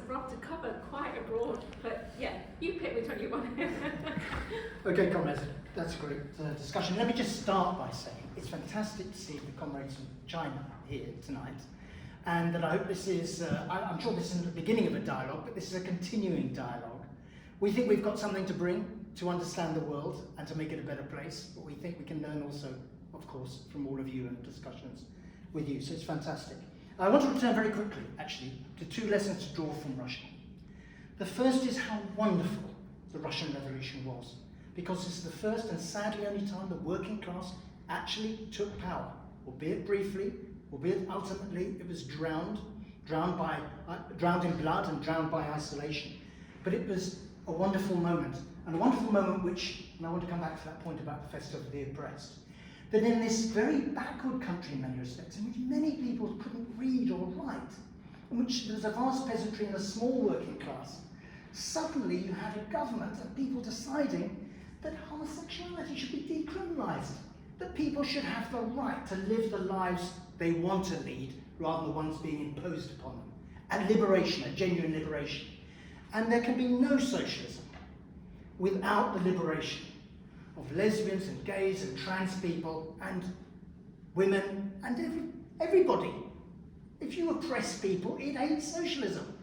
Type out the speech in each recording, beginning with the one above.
Rob, to cover quite a broad, but yeah, you pick which one you want. Okay, comrades, that's a great discussion. Let me just start by saying it's fantastic to see the comrades from China here tonight, and that I hope this is, I'm sure this isn't the beginning of a dialogue, but this is a continuing dialogue. We think we've got something to bring to understand the world and to make it a better place, but we think we can learn also, of course, from all of you and discussions with you, so it's fantastic. I want to return very quickly, actually, to two lessons to draw from Russia. The first is how wonderful the Russian Revolution was, because it's the first and sadly only time the working class actually took power, albeit briefly, albeit ultimately it was drowned in blood and drowned by isolation. But it was a wonderful moment, and a wonderful moment which, and I want to come back to that point about the Festival of the Oppressed, that in this very backward country in many respects, in which many people couldn't read or write, in which there was a vast peasantry and a small working class, suddenly you had a government and people deciding that homosexuality should be decriminalised, that people should have the right to live the lives they want to lead rather than the ones being imposed upon them. And liberation, a genuine liberation. And there can be no socialism without the liberation of lesbians and gays and trans people and women and everybody. If you oppress people, it ain't socialism.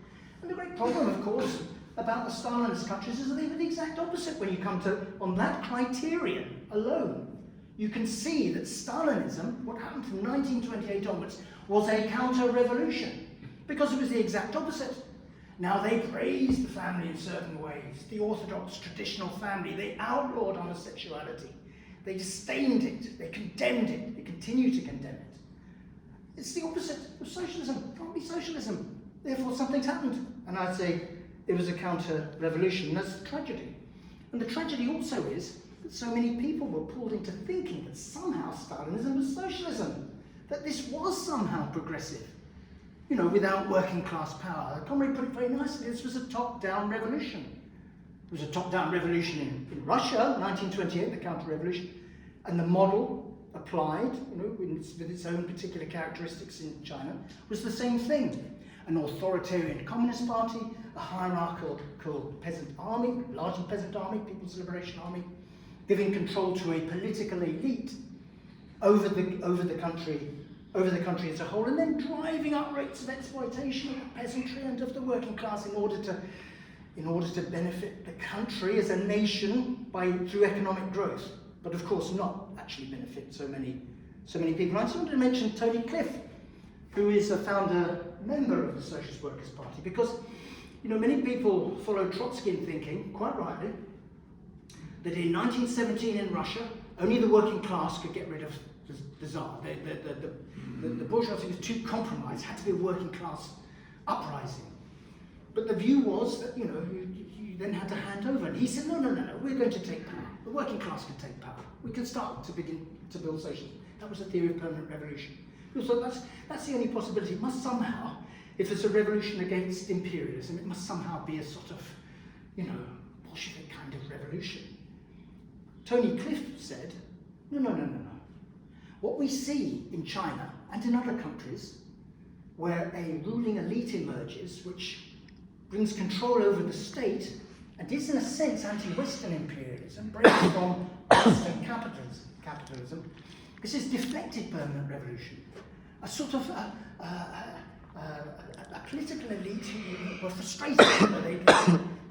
And the great problem, of course, about the Stalinist countries is that they were the exact opposite when you come to, on that criterion alone. You can see that Stalinism, what happened from 1928 onwards, was a counter-revolution, because it was the exact opposite. Now they praised the family in certain ways, the orthodox traditional family. They outlawed homosexuality. They disdained it. They condemned it. They continue to condemn it. It's the opposite of socialism. It can't be socialism. Therefore, something's happened. And I'd say it was a counter-revolution. That's the tragedy. And the tragedy also is that so many people were pulled into thinking that somehow Stalinism was socialism, that this was somehow progressive. You know, without working class power. The comrade put it very nicely, this was a top-down revolution. It was a top-down revolution in Russia, 1928, the counter-revolution, and the model applied, you know, with its own particular characteristics in China, was the same thing. An authoritarian communist party, a hierarchical peasant army, largely peasant army, People's Liberation Army, giving control to a political elite over the country as a whole, and then driving up rates of exploitation of the peasantry and of the working class in order to benefit the country as a nation through economic growth, but of course not actually benefit so many people. I just wanted to mention Tony Cliff, who is a founder member of the Socialist Workers Party, because you know many people follow Trotsky thinking, quite rightly, that in 1917 in Russia only the working class could get rid of the Tsar. The bourgeoisie was too compromised, had to be a working class uprising. But the view was that, you know, you then had to hand over. And he said, no, we're going to take power. The working class can take power. We can start to begin to build socialism. That was the theory of permanent revolution. So that's the only possibility. It must somehow, if it's a revolution against imperialism, it must somehow be a sort of, you know, Bolshevik kind of revolution. Tony Cliff said, no. What we see in China and in other countries where a ruling elite emerges which brings control over the state and is in a sense anti-Western imperialism, breaks from Western capitalism, this is deflected permanent revolution. A sort of a political elite who were frustrated.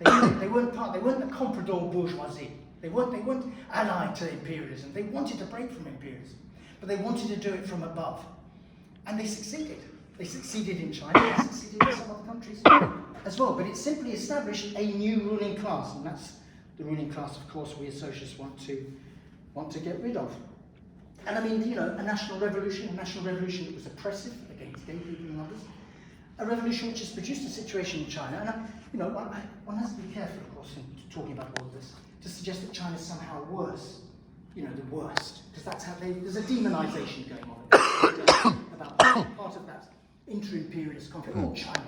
They weren't the comprador bourgeoisie. They weren't allied to imperialism. They wanted to break from imperialism. But they wanted to do it from above. And they succeeded. They succeeded in China, they succeeded in some other countries as well. But it simply established a new ruling class, and that's the ruling class, of course, we as socialists want to get rid of. And I mean, you know, a national revolution that was oppressive against gay people and others, a revolution which has produced a situation in China, and you know, one has to be careful, of course, in talking about all of this, to suggest that China is somehow worse. You know, the worst, because that's how there's a demonization going on about part of that inter-imperialist conflict. Oh, China,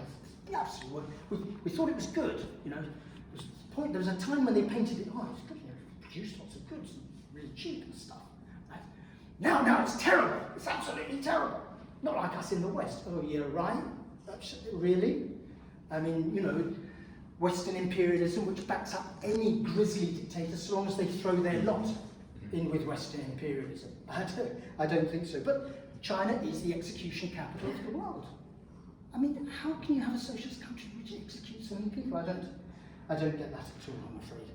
the absolute worst. We thought it was good, you know. There was a time when they painted it, oh, it's good, you know, it produced lots of goods, really cheap and stuff. Right? Now it's terrible, it's absolutely terrible. Not like us in the West. Oh, yeah, right? Really? I mean, you know, Western imperialism, which backs up any grisly dictator so long as they throw their lot in with Western imperialism. I don't think so. But China is the execution capital of the world. I mean, how can you have a socialist country which executes so many people? I don't get that at all, I'm afraid.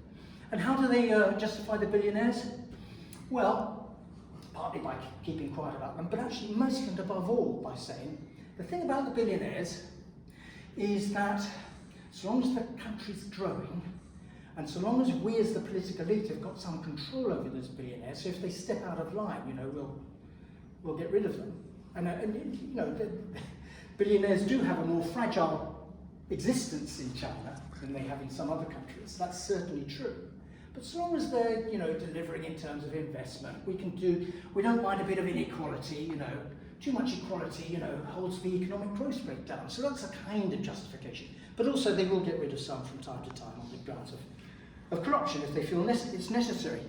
And how do they justify the billionaires? Well, partly by keeping quiet about them, but actually mostly and above all by saying, the thing about the billionaires is that so long as the country's growing, and so long as we as the political elite have got some control over those billionaires, so if they step out of line, you know, we'll get rid of them. And you know, the billionaires do have a more fragile existence in China than they have in some other countries. That's certainly true. But so long as they're, you know, delivering in terms of investment, we don't mind a bit of inequality, you know. Too much equality, you know, holds the economic growth rate down. So that's a kind of justification. But also they will get rid of some from time to time on the grounds of corruption if they feel it's necessary.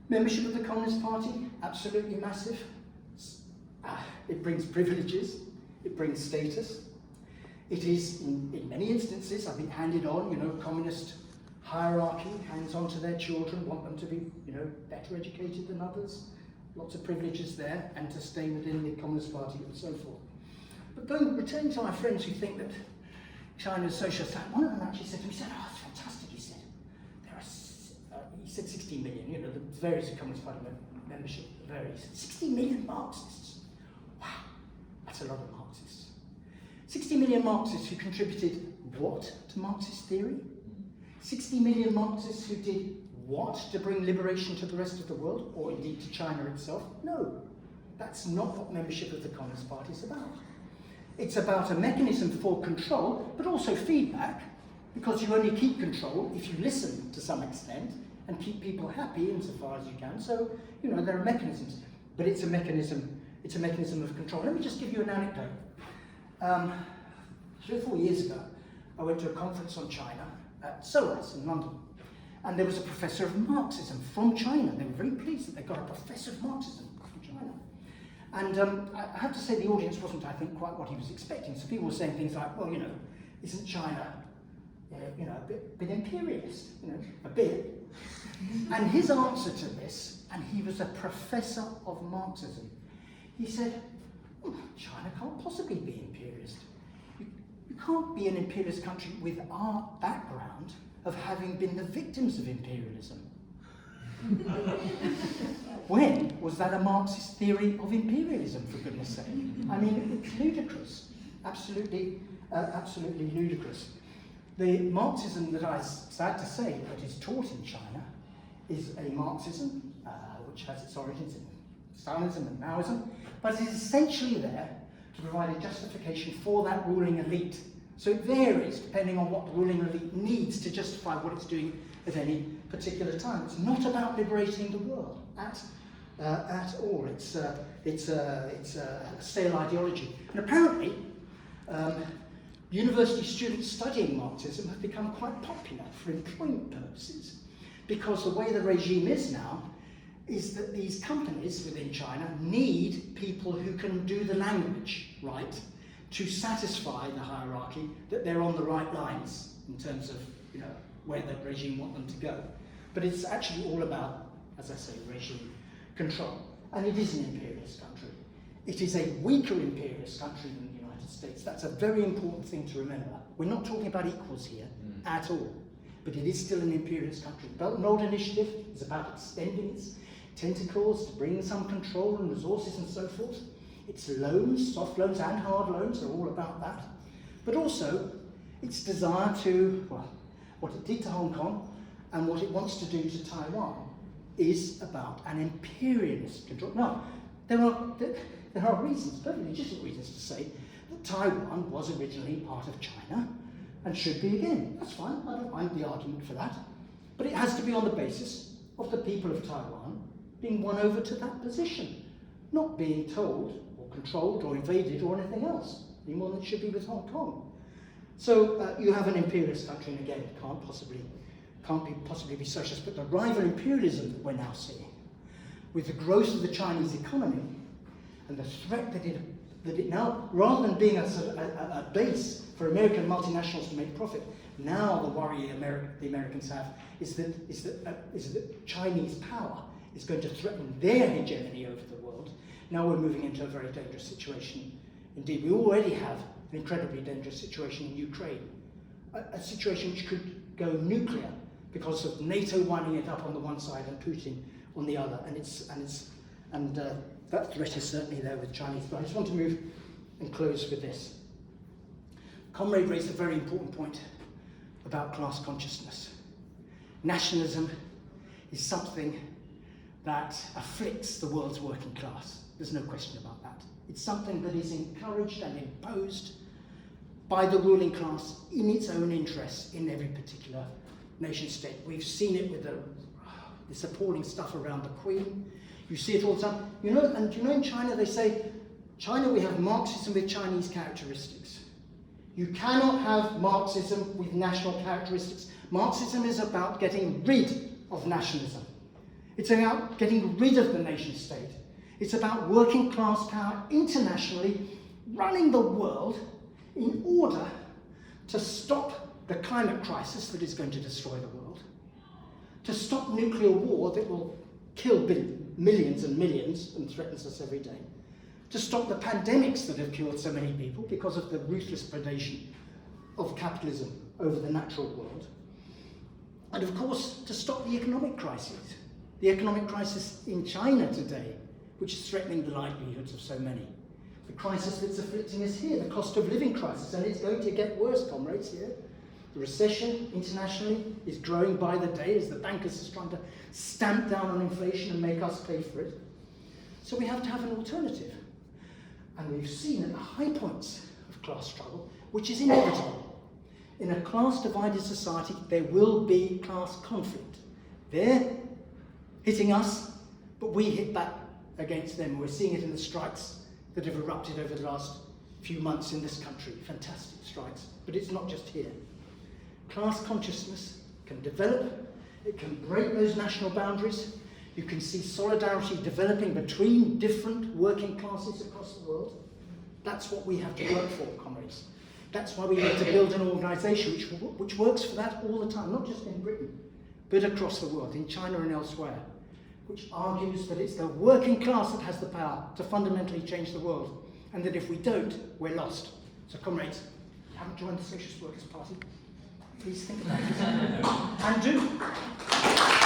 Membership of the Communist Party, absolutely massive. It brings privileges, it brings status. It is, in many instances, I think, handed on, you know, communist hierarchy hands on to their children, want them to be, you know, better educated than others. Lots of privileges there, and to stay within the Communist Party and so forth. But returning to our friends who think that China is socialist, one of them actually said to me, he said, oh, it's fantastic, he said. There are, he said 60 million, you know, the various Communist Party membership varies. 60 million Marxists. Wow, that's a lot of Marxists. 60 million Marxists who contributed what to Marxist theory? 60 million Marxists who did what to bring liberation to the rest of the world, or indeed to China itself? No, that's not what membership of the Communist Party is about. It's about a mechanism for control, but also feedback, because you only keep control if you listen to some extent and keep people happy insofar as you can. So, you know, there are mechanisms, but it's a mechanism of control. Let me just give you an anecdote. 3 or 4 years ago, I went to a conference on China at SOAS in London. And there was a professor of Marxism from China. They were very pleased that they got a professor of Marxism from China. And I have to say the audience wasn't, I think, quite what he was expecting. So people were saying things like, well, you know, isn't China, you know, a bit imperialist, you know, a bit. And his answer to this, and he was a professor of Marxism, he said, well, China can't possibly be imperialist. You can't be an imperialist country with our background of having been the victims of imperialism. When was that a Marxist theory of imperialism, for goodness sake? I mean, it's ludicrous, absolutely ludicrous. The Marxism that I'm sad to say that is taught in China is a Marxism which has its origins in Stalinism and Maoism, but it is essentially there to provide a justification for that ruling elite. So it varies depending on what the ruling elite needs to justify what it's doing at any particular time. It's not about liberating the world at all. It's a stale ideology. And apparently, university students studying Marxism have become quite popular for employment purposes, because the way the regime is now is that these companies within China need people who can do the language right, to satisfy the hierarchy that they're on the right lines in terms of, you know, where the regime want them to go. But it's actually all about, as I say, regime control. And it is an imperialist country. It is a weaker imperialist country than the United States. That's a very important thing to remember. We're not talking about equals here at all. But it is still an imperialist country. The Belt and Road Initiative is about extending its tentacles to bring some control and resources and so forth. Its loans, soft loans and hard loans, are all about that. But also, its desire to, well, what it did to Hong Kong and what it wants to do to Taiwan is about an imperialist control. Now, there are reasons, perfectly legitimate reasons to say that Taiwan was originally part of China and should be again. That's fine, I don't mind the argument for that. But it has to be on the basis of the people of Taiwan being won over to that position, not being told or controlled or invaded or anything else, any more than it should be with Hong Kong. So you have an imperialist country, and again, it can't possibly be socialist, but the rival imperialism that we're now seeing, with the growth of the Chinese economy and the threat that it that it now, rather than being a base for American multinationals to make profit, now the worry the Americans have is that Chinese power is going to threaten their hegemony over the world. Now we're moving into a very dangerous situation. Indeed, we already have an incredibly dangerous situation in Ukraine, a situation which could go nuclear because of NATO winding it up on the one side and Putin on the other, and that threat is certainly there with Chinese. But I just want to move and close with this. Comrade raised a very important point about class consciousness. Nationalism is something that afflicts the world's working class. There's no question about that. It's something that is encouraged and imposed by the ruling class in its own interests in every particular nation state. We've seen it with this appalling stuff around the Queen. You see it all the time. In China they say, China, we have Marxism with Chinese characteristics. You cannot have Marxism with national characteristics. Marxism is about getting rid of nationalism. It's about getting rid of the nation state. It's about working class power internationally running the world in order to stop the climate crisis that is going to destroy the world, to stop nuclear war that will kill millions and millions and threatens us every day, to stop the pandemics that have killed so many people because of the ruthless predation of capitalism over the natural world, and of course to stop the economic crisis. The economic crisis in China today, which is threatening the livelihoods of so many. The crisis that's afflicting us here, the cost of living crisis, and it's going to get worse, comrades, here. The recession internationally is growing by the day as the bankers are trying to stamp down on inflation and make us pay for it. So we have to have an alternative. And we've seen at the high points of class struggle, which is inevitable. In a class-divided society, there will be class conflict. They're hitting us, but we hit back against them. We're seeing it in the strikes that have erupted over the last few months in this country. Fantastic strikes, but it's not just here. Class consciousness can develop, it can break those national boundaries. You can see solidarity developing between different working classes across the world. That's what we have to work for, comrades. That's why we need to build an organisation which works for that all the time, not just in Britain, but across the world, in China and elsewhere, which argues that it's the working class that has the power to fundamentally change the world, and that if we don't, we're lost. So comrades, you haven't joined the Socialist Workers Party? Please think about it. And do.